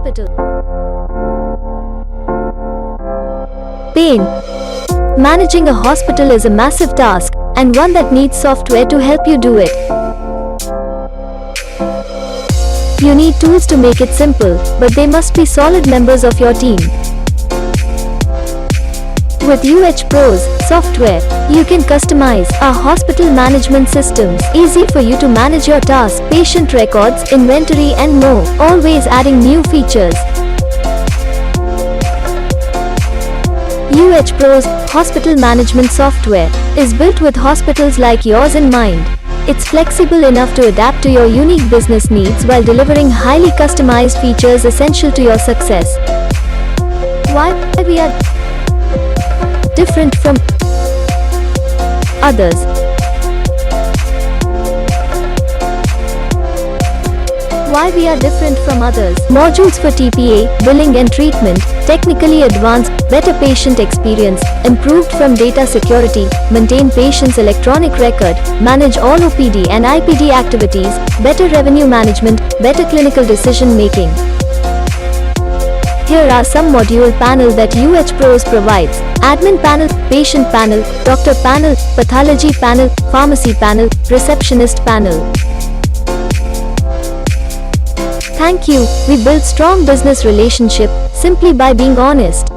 hospital. Pain. Managing a hospital is a massive task, and one that needs software to help you do it. You need tools to make it simple, but they must be solid members of your team. With UHPROS software, you can customize our hospital management systems. Easy for you to manage your tasks, patient records, inventory and more, always adding new features. UHPROS hospital management software is built with hospitals like yours in mind. It's flexible enough to adapt to your unique business needs while delivering highly customized features essential to your success. Why we are different from others. Why we are different from others. Modules for TPA, billing and treatment, technically advanced, better patient experience, improved from data security, maintain patient's electronic record, manage all OPD and IPD activities, better revenue management, better clinical decision making. Here are some module panel that UHPROS provides. Admin panel, patient panel, doctor panel, pathology panel, pharmacy panel, receptionist panel. Thank you. We build strong business relationship simply by being honest.